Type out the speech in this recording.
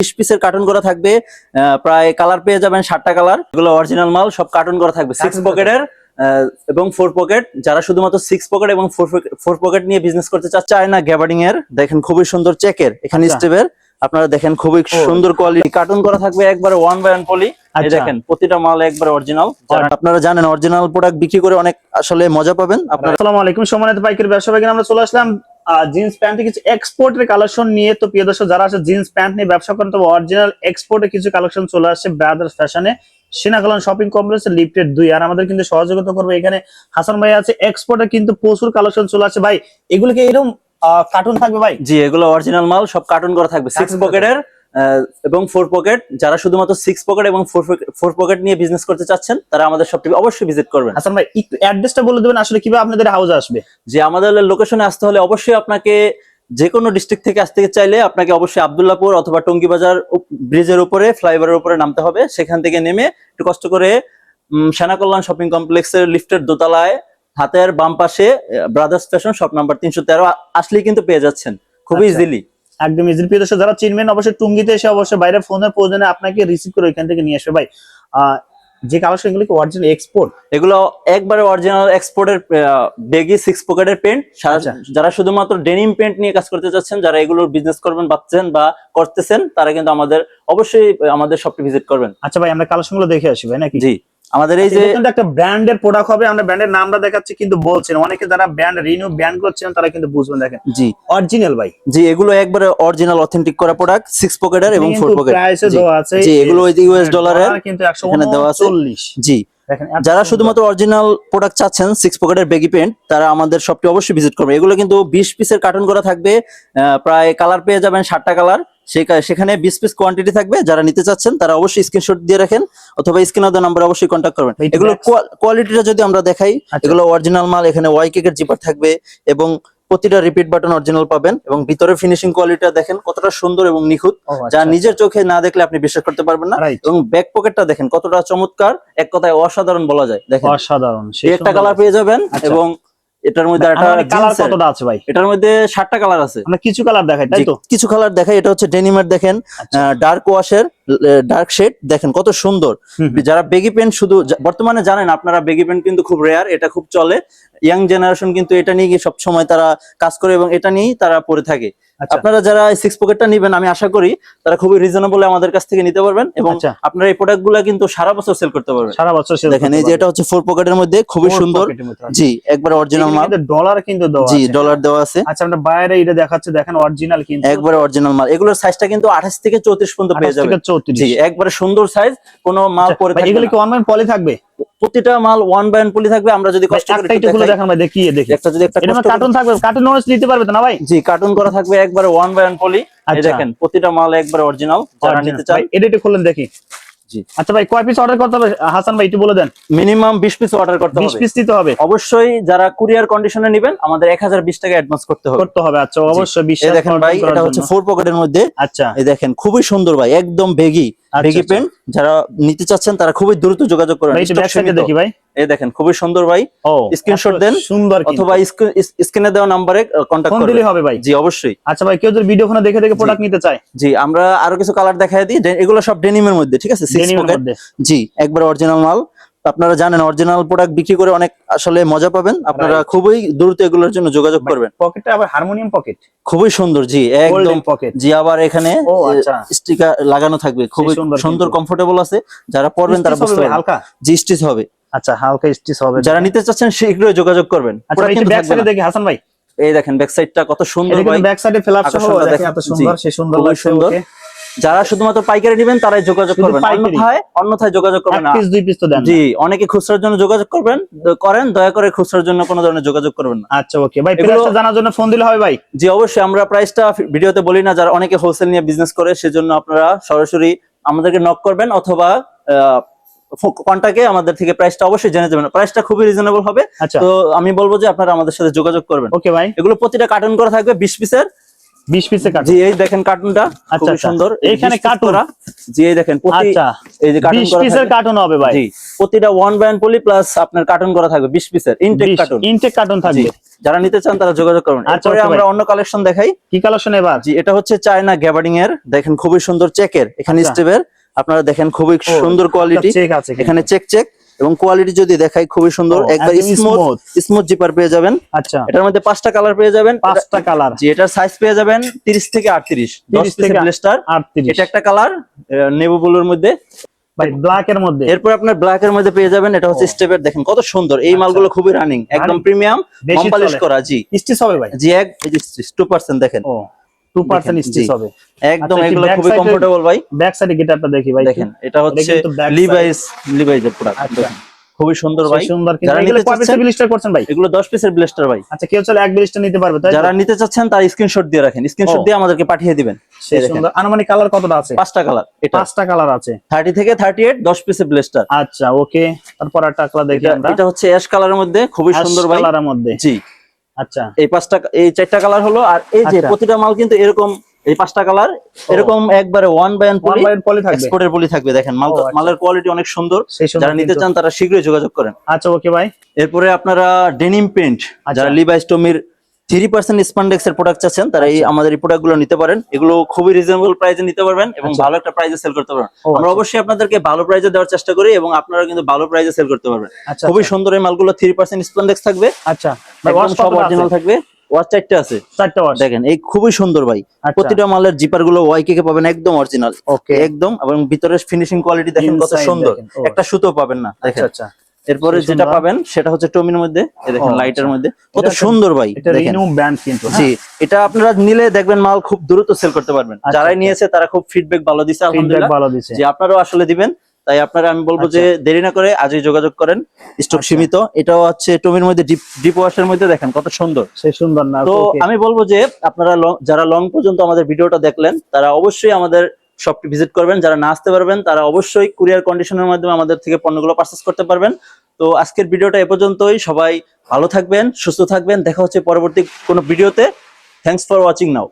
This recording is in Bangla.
20 পিসের কার্টুন করা থাকবে, প্রায় কালার পেয়ে যাবেন 60টা কালার। এগুলো অরিজিনাল মাল, সব কার্টুন করা থাকবে 6 পকেটের এবং 4 পকেট। যারা শুধুমাত্র 6 পকেট এবং 4 পকেট নিয়ে বিজনেস করতে চাচ্ছে, চায়না গ্যাবার্ডিং এর দেখেন খুবই সুন্দর চেকের, এখানে স্টেপের আপনারা দেখেন খুবই সুন্দর কোয়ালিটি কার্টুন করা থাকবে, একবারে 1 বাই 1 পলি। এই দেখেন প্রতিটা মাল একবারে অরিজিনাল। আপনারা জানেন অরিজিনাল প্রোডাক্ট বিক্রি করে অনেক আসলে মজা পাবেন আপনারা। আসসালামু আলাইকুম সম্মানিত পাইকারি ব্যবসা ভাইরা, আমরা চলে আসলাম জিন্স প্যান্টে কিছু এক্সপোর্টের কালেকশন নিয়ে। তো প্রিয় দর্শক, যারা আছে জিন্স প্যান্ট নিয়ে ব্যবসা করেন, তবে অরিজিনাল এক্সপোর্টের কিছু কালেকশন চলে আসছে ব্রাদার্স ফ্যাশনে, সিনাকলন শপিং কমপ্লেক্স লিফটেড 2। আর আমাদের কিন্তু সহযোগিতা করবে এখানে হাসান ভাই আছে। এক্সপোর্টে কিন্তু প্রচুর কালেকশন চলে আসছে ভাই। এগুলো কি এরকম কার্টুন থাকবে ভাই? জি, এগুলো অরিজিনাল মাল, সব কার্টুন করা থাকবে 6 পকেটের এবং 4 পকেট। যারা শুধুমাত্র 6 পকেট এবং 4 পকেট নিয়ে বিজনেস করতে চাচ্ছেন, তারা আমাদের শপটি অবশ্যই ভিজিট করবেন। হাসান ভাই একটু অ্যাড্রেসটা বলে দেবেন, আসলে কিভাবে আপনাদের হাউসে আসবে? যে আমাদের লোকেশনে আসতে হলে অবশ্যই আপনাকে যে কোনো ডিস্ট্রিক্ট থেকে আসতে চাইলে আপনাকে অবশ্যই আব্দুল্লাহপুর অথবা টঙ্গী বাজার ব্রিজের উপরে, ফ্লাইওভারের উপরে নামতে হবে। সেখান থেকে নেমে একটু কষ্ট করে সিনাকলন শপিং কমপ্লেক্সের লিফটের দোতলায় হাতের বাম পাশে ব্রাদার্স ফ্যাশন শপ নাম্বার 313 আসলেই কিন্তু পেয়ে যাচ্ছেন খুবই ইজিলি। একদম ইজিলি। প্রিয় দর্শক, যারা চিনবেন অবশ্যই টুঙ্গিতে এসে অবশ্যই বাইরে ফোনের প্রয়োজনে আপনাকে রিসিভ করে ওইখান থেকে নিয়ে আসবে ভাই। যে কালেকশন গুলো কি অরিজিনাল এক্সপোর্ট? এগুলো একবারে অরিজিনাল এক্সপোর্টের বেগি 6 পকেটের পেন্ট। যারা শুধুমাত্র ডেনিম পেন্ট নিয়ে কাজ করতে চাচ্ছেন, যারা এগুলোর বিজনেস করবেন ভাবছেন বা করতেছেন, তারা কিন্তু অবশ্যই আমাদের শপটি ভিজিট করবেন। আচ্ছা ভাই, আমরা কালেকশন গুলো দেখে আসি ভাই নাকি? জি, আমাদের এই যে একটা ব্র্যান্ডের প্রোডাক্ট হবে, আমরা ব্র্যান্ডের নামটা দেখাচ্ছি কিন্তু বলছেন অনেকে যারা ব্র্যান্ড রিনিউ ব্র্যান্ড করছেন তারা কিন্তু বুঝবেন। দেখেন জি অরিজিনাল ভাই, জি এগুলো একবারে অরিজিনাল অথেন্টিক করা প্রোডাক্ট 6 পকেটের এবং 4 পকেট। প্রাইসে দেওয়া আছে। জি, এগুলো ইউএস ডলারের কিন্তু এখানে দেওয়া আছে 140। জি, যারা শুধুমাত্র অরিজিনাল প্রোডাক্ট চাচ্ছেন 6 পকেটের বেগি প্যান্ট, তারা আমাদের শপটি অবশ্যই ভিজিট করবে। এগুলো কিন্তু 20 পিসের কার্টুন করা থাকবে, প্রায় কালার পেয়ে যাবেন 60টা কালার। সেখানে 20 পিস কোয়ান্টিটি থাকবে। যারা নিতে চাচ্ছেন তারা অবশ্যই স্ক্রিনশট দিয়ে রাখেন অথবা স্ক্রিনে দেওয়া নাম্বারে অবশ্যই কন্ট্যাক্ট করবেন। এগুলো কোয়ালিটিটা যদি আমরা দেখাই, এগুলো অরিজিনাল মাল। এখানে ওয়াই কেকের জিপার থাকবে এবং প্রতিটা রিপিট বাটন অরিজিনাল পাবেন এবং ভিতরে ফিনিশিং কোয়ালিটিটা দেখেন কতটা সুন্দর এবং নিখুঁত, যা নিজের চোখে না দেখলে আপনি বিশ্বাস করতে পারবেন না। এবং ব্যাক পকেটটা দেখেন কতটা চমৎকার, এক কথায় অসাধারণ বলা যায়। দেখেন অসাধারণ, একটা কালার পেয়ে যাবেন এবং এটার মধ্যে কালার কতটা আছে ভাই? এটার মধ্যে 60টা কালার আছে। আমরা কিছু কালার দেখাই, তাই তো? কিছু কালার দেখাই। এটা হচ্ছে ডেনিমের, দেখেন ডার্ক ওয়াশের ডার্ক শেড, দেখেন কত সুন্দর। যারা বেগি প্যান্ট শুধু বর্তমানে জানেন আপনারা, বেগি প্যান্ট কিন্তু খুব রেয়ার, এটা খুব চলে। ইয়াং জেনারেশন কিন্তু এটা নিয়ে সব সময় তারা কাজ করে এবং এটা নিয়েই তারা পরে থাকে। আপনারা যারা 6 পকেটটা নেবেন, আমি আশা করি তারা খুবই রিজনেবল আমাদের কাছ থেকে নিতে পারবেন এবং আপনারা এই প্রোডাক্টগুলো কিন্তু সারা বছর সেল করতে পারবেন। সারা বছর সেল। দেখেন এই যে এটা হচ্ছে 4 পকেটের মধ্যে খুবই সুন্দর। জি, একবার অরিজিনাল মাল। ডলার কিন্তু দেওয়া আছে। জি, ডলার দেওয়া আছে। আচ্ছা, আমরা বাইরে এটা দেখাচ্ছে, দেখেন অরিজিনাল কিন্তু একবারে অরিজিনাল মাল। এগুলোর সাইজটা কিন্তু 28 থেকে 34 পর্যন্ত পেয়ে যাবেন। জি, একবারে সুন্দর সাইজ। কোনো মাল পরে থাকবে। এগুলো কি ওয়ান বাই পলি থাকবে? প্রতিটা মাল 1 বাই 1 পলি থাকবে। আমরা যদি কষ্ট করে একটু খুলে দেখান ভাই, দেখি একটা যদি একটা কার্টুন থাকবে, কার্টুন নোটস নিতে পারবে তো না ভাই? জি, কার্টুন করা থাকবে একবারে 1 বাই 1 পলি। এই দেখেন প্রতিটা মাল একবারে অরিজিনাল। যারা নিতে চান এটা একটু খুলেন দেখি। জি, আচ্ছা ভাই, কয় পিস অর্ডার করতে হবে হাসান ভাই একটু বলে দেন? মিনিমাম 20 পিস অর্ডার করতে হবে। 20 পিস দিতে হবে অবশ্যই। যারা কুরিয়ার কন্ডিশনে নেবেন, আমাদের 1020 টাকা অ্যাডভান্স করতে হবে। আচ্ছা, অবশ্যই। বিশ্বাস দেখেন ভাই, এটা হচ্ছে 4 পকেটের মধ্যে। আচ্ছা, এই দেখেন খুবই সুন্দর ভাই, একদম বেগি প্যান্ট। যারা নিতে চাচ্ছেন তারা খুবই দ্রুত যোগাযোগ করেন। দেখি ভাই, এই দেখেন খুবই সুন্দর ভাই। স্ক্রিনশট দেন সুন্দর, অথবা স্ক্রিনে দেওয়া নম্বরে কন্টাক্ট করলে হবে ভাই। জি, অবশ্যই। আচ্ছা ভাই, কেউ যদি ভিডিও ফোনে দেখে প্রোডাক্ট নিতে চায়? জি, আমরা আরো কিছু কালার দেখাই দিই। এগুলো সব ডেনিমের মধ্যে, ঠিক আছে? 6 পকেট। জি, একবার অরিজিনাল মাল। আপনারা জানেন অরিজিনাল প্রোডাক্ট বিক্রি করে অনেক আসলে মজা পাবেন। আপনারা খুবই দ্রুত এগুলোর জন্য যোগাযোগ করবেন। পকেটটা আবার হারমোনিয়াম পকেট, খুবই সুন্দর। জি, একদম পকেট। জি, আবার এখানে স্টিকার লাগানো থাকবে, খুবই সুন্দর, কমফোর্টেবল আছে। যারা পরবেন তারা বুঝতে পারবেন। হালকা জি স্টিচ হবে। আচ্ছা, হালকা স্টিচ হবে। যারা নিতে চাচ্ছেন শীঘ্রই যোগাযোগ করবেন। পুরো কিন্তু ব্যাক সাইডে দেখি হাসান ভাই, এই দেখেন ব্যাক সাইডটা কত সুন্দর ভাই। ব্যাক সাইডে ফ্ল্যাপ সহ দেখেন এত সুন্দর, সে সুন্দর লাগছে। যারা শুধুমাত্র পাইকারি নেবেন তারাই যোগাযোগ করবেন, অন্যথায় যোগাযোগ করবেন না। 2 পিস তো দেন। জি, অনেকে খুচরার জন্য যোগাযোগ করেন, দয়া করে খুচরার জন্য কোনো ধরনের যোগাযোগ করবেন না। আচ্ছা, ওকে ভাই। প্রাইসটা জানার জন্য ফোন দিলে হবে ভাই? জি, অবশ্যই। আমরা প্রাইসটা ভিডিওতে বলি না, যারা অনেকে হোলসেল নিয়ে বিজনেস করে, সেজন্য আপনারা সরাসরি আমাদেরকে নক করবেন অথবা কন্টাক্টে আমাদের থেকে প্রাইসটা অবশ্যই জেনে যাবেন। প্রাইসটা খুবই রিজনেবল হবে। তো আমি বলবো যে আপনারা আমাদের সাথে যোগাযোগ করবেন। ওকে ভাই। এগুলো প্রতিটা কার্টুন করা থাকবে 20 পিসের। 20 পিসের কার্টুন। জি এই দেখেন কার্টুনটা আচ্ছা, খুব আচ্ছা। সুন্দর, এইখানে 20 piece কার্টুন। করা। জি এই দেখেন আচ্ছা, এই যে কার্টুন 20 করা পিসের থাকবে। কার্টুন হবে ভাই। জি প্রতিটা 1 বাই 1 পলি প্লাস আপনার কার্টুন করা থাকবে 20 পিসের ইনটেক কার্টুন। ইনটেক কার্টুন জি থাকবে। যারা নিতে চান তারা যোগাযোগ করুন। আচ্ছা, এরপরে okay আমরা ভাই। অন্য কালেকশন দেখাই। কি কালেকশন এবার? জি এটা হচ্ছে চায়না গ্যাবার্ডিং এর, দেখেন খুবই সুন্দর চেকের, এখানে আচ্ছা। স্টেপের আপনারা দেখেন খুবই সুন্দর কোয়ালিটি, চেক আছে কিন্তু। এখানে চেক এবং কোয়ালিটি যদি দেখাই খুবই সুন্দর, ও, একবার একদম স্মুথ স্মুথ জিপার পেয়ে যাবেন। আচ্ছা, এটার মধ্যে 5টা কালার পেয়ে যাবেন। 5টা কালার। জি এটার সাইজ পেয়ে যাবেন 30 থেকে 38, 10 30 পিসের থেকে ব্লেস্টার। 38। এটা একটা কালার নেভি ব্লুর মধ্যে। ভাই ব্ল্যাক এর মধ্যে। এরপর আপনার ব্ল্যাক এর মধ্যে পেয়ে যাবেন, এটা হচ্ছে স্টেপের, দেখেন কত সুন্দর। এই আচ্ছা। মালগুলো খুবই রানিং, একদম Running? প্রিমিয়াম, বেশি কম পলিশ চলে। করা। জি স্টিচ হবে ভাই? জি এক এই যে 2% দেখেন, ও 2% দেখেন, স্টিচ জি। হবে। একদম আচ্ছা, এগুলো back খুবই side এর- কমফোর্টেবল ভাই। ব্যাক সাইডে গিটারটা দেখি ভাই। দেখেন এটা হচ্ছে কিন্তু back লিভাইসের প্রোডাক্ট, আচ্ছা। খুবই সুন্দর ভাই। সুন্দর কিন্তু যারা এগুলো নিতে কয় পিসের চাচ্ছেন ব্লিস্টার করছেন ভাই? এগুলো 10 পিসের ব্লেস্টার ভাই। আচ্ছা, কেউ চলে এক ব্লিস্টার নিতে পারবে তাই তো? যারা নিতে চাচ্ছেন তার স্ক্রিনশট দিয়ে রাখেন, স্ক্রিনশট ও। দিয়ে আমাদেরকে পাঠিয়ে দিবেন। সেই এই দেখেন সুন্দর। আনুমানিক কালার কতটা আছে? 5টা কালার, এটা 5টা কালার আছে। 30 থেকে 38, 10 পিসের ব্লেস্টার। আচ্ছা, ওকে। তারপর একটা কালার দেখি আমরা। এটা হচ্ছে অ্যাশ কালারের মধ্যে, খুবই সুন্দর ভাই। কালারের মধ্যে। জি আচ্ছা, এই 4টা কালার হলো। আর এই যে আচ্ছা। প্রতিটা মাল কিন্তু এরকম, এই 5টা কালার এরকম একবারে 1 বাই 1 ওয়ান পলি বাই পলি থাকবে। এক্সপোর্টের পলি থাকবে। দেখেন ও, আচ্ছা। মালের কোয়ালিটি অনেক সুন্দর, সেই সুন্দর যারা নিতে কিন্তু। চান তারা শীঘ্রই যোগাযোগ করেন। আচ্ছা, ওকে ভাই। এরপরে আপনারা ডেনিম প্যান্ট, আচ্ছা। যারা লিভাইস টমির 3% স্পান্ডেক্স এর প্রোডাক্ট চাচ্ছেন তারা এই আমাদের এই প্রোডাক্টগুলো নিতে পারেন। এগুলো খুবই রিজনেবল প্রাইসে নিতে পারবেন এবং আচ্ছা। ভালো একটা প্রাইসে সেল করতে পারবেন। ও, আমরা আচ্ছা। অবশ্যই আপনাদেরকে ভালো প্রাইসে দেওয়ার চেষ্টা করি এবং আপনারা কিন্তু ভালো প্রাইসে সেল করতে পারবেন। আচ্ছা, খুবই আচ্ছা। সুন্দর এই মালগুলো, 3% স্পান্ডেক্স থাকবে, আচ্ছা ভাই, একদম ওয়াশ সব কতটা অরিজিনাল আছে? থাকবে। ওয়াচ 4টা আছে, 4টা ওয়াশ। দেখেন এই খুবই সুন্দর ভাই। আচ্ছা। প্রতিটা মালের জিপার গুলো ওয়াইকে কে পাবেন একদম অরিজিনাল, ওকে। একদম, এবং ভিতরে ফিনিশিং কোয়ালিটি দেখেন কত Inside সুন্দর, দেখেন, ও। একটা সুতো পাবেন না দেখেন। আচ্ছা, আচ্ছা। এরপরে সেই যেটা সুন্দর। পাবেন সেটা হচ্ছে টমির মধ্যে, এই দেখেন ও, লাইটের আচ্ছা। মধ্যে কত এটা একটা- সুন্দর ভাই। এটা দেখেন রিনিউ ব্র্যান্ড কিন্তু। জি হ্যাঁ? এটা আপনারা নিলে দেখবেন মাল খুব দ্রুত সেল করতে পারবেন। আচ্ছা, যারাই আচ্ছা। নিয়েছে তারা খুব ফিডব্যাক ভালো দিছে ফিডব্যাক আলহামদুলিল্লাহ। ভালো দিছে। যে আপনারাও আসলে দিবেন, তাই আপনারা আমি বলবো যে আচ্ছা। দেরি না করে আজই যোগাযোগ করেন, স্টক আচ্ছা। সীমিত। এটাও হচ্ছে টমির মধ্যে ডিপ ওয়াশের মধ্যে, দেখেন কত সুন্দর। সেই সুন্দর না? তো ওকে। আমি বলবো যে আপনারা যারা লং পর্যন্ত আমাদের ভিডিওটা দেখলেন তারা অবশ্যই আমাদের শপটি ভিজিট করবেন। যারা না আসতে পারবেন তারা অবশ্যই কুরিয়ার কন্ডিশনের মাধ্যমে আমাদের থেকে পণ্যগুলো পারচেজ করতে পারবেন। তো আজকের ভিডিওটা এ পর্যন্তই। সবাই ভালো থাকবেন, সুস্থ থাকবেন, দেখা হচ্ছে পরবর্তী কোনো ভিডিওতে। Thanks for watching now.